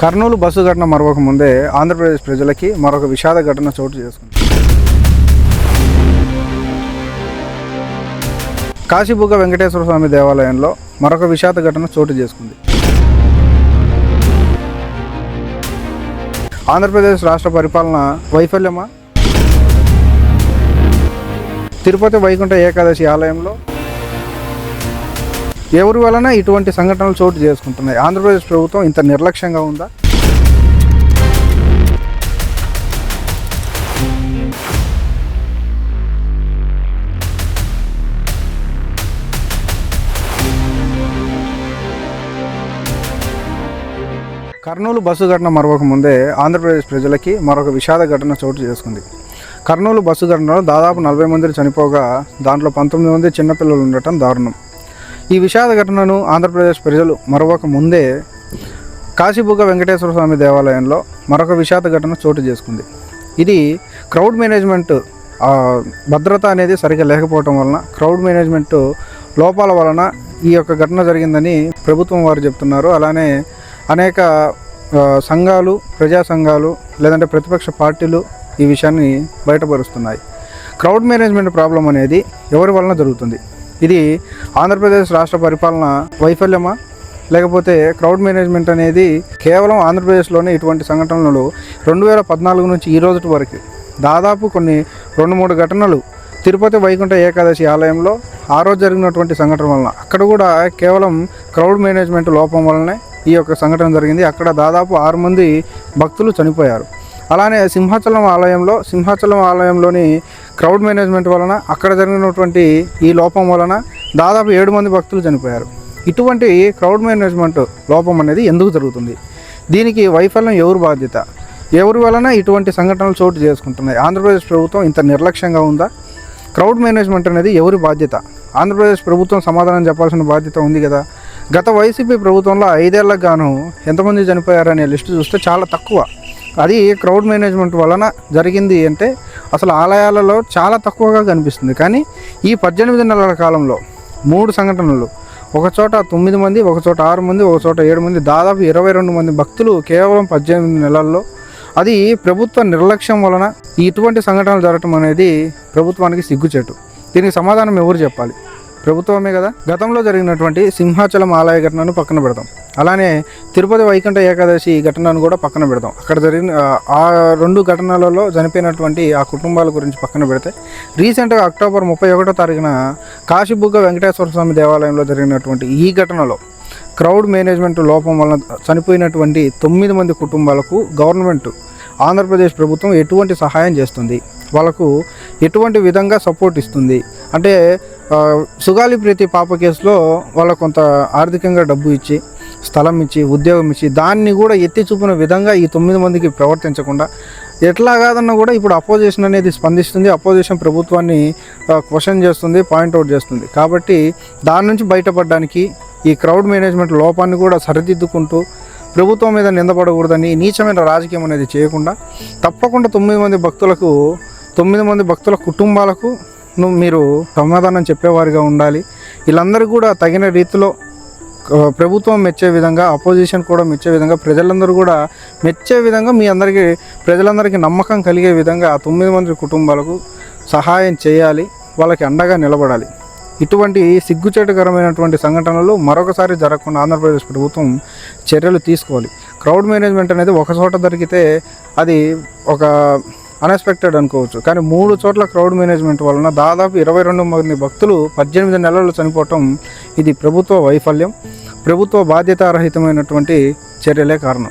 Kurnool bus ఘటన మరొక ముందే ఆంధ్రప్రదేశ్ ప్రజలకి మరొక విషాద ఘటన చోటు చేసుకుంది. కాశీబుగ్గ వెంకటేశ్వర స్వామి దేవాలయంలో మరొక విషాద ఘటన చోటు చేసుకుంది. ఆంధ్రప్రదేశ్ రాష్ట్ర పరిపాలన వైఫల్యమా? తిరుపతి వైకుంఠ ఏకాదశి ఆలయంలో ఎవరి వలన ఇటువంటి సంఘటనలు చోటు చేసుకుంటున్నాయి? ఆంధ్రప్రదేశ్ ప్రభుత్వం ఇంత నిర్లక్ష్యంగా ఉందా? కర్నూలు బస్సు ఘటన మరొక ముందే ఆంధ్రప్రదేశ్ ప్రజలకి మరొక విషాద ఘటన చోటు చేసుకుంది. కర్నూలు బస్సు ఘటనలో దాదాపు 40 మంది చనిపోగా దాంట్లో 19 మంది చిన్నపిల్లలు ఉండటం దారుణం. ఈ విషాద ఘటనను ఆంధ్రప్రదేశ్ ప్రజలు మరొక ముందే కాశీబుగ్గ వెంకటేశ్వర స్వామి దేవాలయంలో మరొక విషాద ఘటన చోటు చేసుకుంది. ఇది క్రౌడ్ మేనేజ్మెంట్ భద్రత అనేది సరిగ్గా లేకపోవటం వలన, క్రౌడ్ మేనేజ్మెంట్ లోపాల వలన ఈ యొక్క ఘటన జరిగిందని ప్రభుత్వం వారు చెప్తున్నారు. అలానే అనేక సంఘాలు, ప్రజా సంఘాలు లేదంటే ప్రతిపక్ష పార్టీలు ఈ విషయాన్ని బయటపరుస్తున్నాయి. క్రౌడ్ మేనేజ్మెంట్ ప్రాబ్లం అనేది ఎవరి వలన జరుగుతుంది? ఇది ఆంధ్రప్రదేశ్ రాష్ట్ర పరిపాలన వైఫల్యమా? లేకపోతే క్రౌడ్ మేనేజ్మెంట్ అనేది కేవలం ఆంధ్రప్రదేశ్లోనే ఇటువంటి సంఘటనలు 2014 నుంచి ఈ రోజు వరకు దాదాపు కొన్ని 2-3 ఘటనలు తిరుపతి వైకుంఠ ఏకాదశి ఆలయంలో ఆ రోజు జరిగినటువంటి సంఘటన వలన, అక్కడ కూడా కేవలం క్రౌడ్ మేనేజ్మెంట్ లోపం వలనే ఈ యొక్క సంఘటన జరిగింది. అక్కడ దాదాపు 6 మంది భక్తులు చనిపోయారు. అలానే సింహాచలం ఆలయంలోని క్రౌడ్ మేనేజ్మెంట్ వలన, అక్కడ జరిగినటువంటి ఈ లోపం వలన దాదాపు 7 మంది భక్తులు చనిపోయారు. ఇటువంటి క్రౌడ్ మేనేజ్మెంట్ లోపం అనేది ఎందుకు జరుగుతుంది? దీనికి వైఫల్యం ఎవరు బాధ్యత? ఎవరి వలన ఇటువంటి సంఘటనలు చోటు చేసుకుంటున్నాయి? ఆంధ్రప్రదేశ్ ప్రభుత్వం ఇంత నిర్లక్ష్యంగా ఉందా? క్రౌడ్ మేనేజ్మెంట్ అనేది ఎవరి బాధ్యత? ఆంధ్రప్రదేశ్ ప్రభుత్వం సమాధానం చెప్పాల్సిన బాధ్యత ఉంది కదా. గత వైసీపీ ప్రభుత్వంలో 5 ఏళ్లకు గాను ఎంతమంది చనిపోయారనే లిస్టు చూస్తే చాలా తక్కువ. అది క్రౌడ్ మేనేజ్మెంట్ వలన జరిగింది అంటే అసలు ఆలయాలలో చాలా తక్కువగా కనిపిస్తుంది. కానీ ఈ 18 నెలల కాలంలో 3 సంఘటనలు, ఒకచోట 9 మంది, ఒకచోట 6 మంది, ఒకచోట 7 మంది, దాదాపు 22 మంది భక్తులు కేవలం 18 నెలల్లో. అది ప్రభుత్వ నిర్లక్ష్యం వలన ఇటువంటి సంఘటనలు జరగటం అనేది ప్రభుత్వానికి సిగ్గుచేటు. దీనికి సమాధానం ఎవరు చెప్పాలి? ప్రభుత్వమే కదా. గతంలో జరిగినటువంటి సింహాచలం ఆలయ ఘటనను పక్కన పెడతాం, అలానే తిరుపతి వైకుంఠ ఏకాదశి ఘటనను కూడా పక్కన పెడతాం. అక్కడ జరిగిన ఆ 2 ఘటనలలో చనిపోయినటువంటి ఆ కుటుంబాల గురించి పక్కన పెడితే, రీసెంట్గా అక్టోబర్ 31వ తారీఖున కాశీబుగ్గ వెంకటేశ్వర స్వామి దేవాలయంలో జరిగినటువంటి ఈ ఘటనలో క్రౌడ్ మేనేజ్మెంట్ లోపం వలన చనిపోయినటువంటి 9 మంది కుటుంబాలకు గవర్నమెంట్, ఆంధ్రప్రదేశ్ ప్రభుత్వం ఎటువంటి సహాయం చేస్తుంది? వాళ్ళకు ఎటువంటి విధంగా సపోర్ట్ ఇస్తుంది? అంటే సుగాలి ప్రీతి పాప కేసులో వాళ్ళకు కొంత ఆర్థికంగా డబ్బు ఇచ్చి, స్థలం ఇచ్చి, ఉద్యోగం ఇచ్చి, దాన్ని కూడా ఎత్తి చూపిన విధంగా ఈ 9 మందికి ప్రవర్తించకుండా ఎట్లా కాదన్నా కూడా ఇప్పుడు అపోజిషన్ అనేది స్పందిస్తుంది. అపోజిషన్ ప్రభుత్వాన్ని క్వశ్చన్ చేస్తుంది, పాయింట్అవుట్ చేస్తుంది. కాబట్టి దాని నుంచి బయటపడడానికి ఈ క్రౌడ్ మేనేజ్మెంట్ లోపాన్ని కూడా సరిదిద్దుకుంటూ ప్రభుత్వం మీద నిందపడకూడదని నీచమైన రాజకీయం అనేది చేయకుండా తప్పకుండా 9 మంది భక్తుల కుటుంబాలకు మీరు సమాధానం చెప్పేవారిగా ఉండాలి. వీళ్ళందరూ కూడా తగిన రీతిలో ప్రభుత్వం మెచ్చే విధంగా, అపోజిషన్ కూడా మెచ్చే విధంగా, ప్రజలందరూ కూడా మెచ్చే విధంగా, ప్రజలందరికీ నమ్మకం కలిగే విధంగా ఆ 9 మంది కుటుంబాలకు సహాయం చేయాలి, వాళ్ళకి అండగా నిలబడాలి. ఇటువంటి సిగ్గుచేటుకరమైనటువంటి సంఘటనలు మరొకసారి జరగకుండా ఆంధ్రప్రదేశ్ ప్రభుత్వం చర్యలు తీసుకోవాలి. క్రౌడ్ మేనేజ్మెంట్ అనేది ఒక చోట దొరికితే అది ఒక అన్ఎక్స్పెక్టెడ్ అనుకోవచ్చు. కానీ 3 చోట్ల క్రౌడ్ మేనేజ్మెంట్ వలన దాదాపు 22 మంది భక్తులు 18 నెలలు చనిపోవటం ఇది ప్రభుత్వ వైఫల్యం, ప్రభుత్వ బాధ్యతారహితమైనటువంటి చర్యలే కారణం.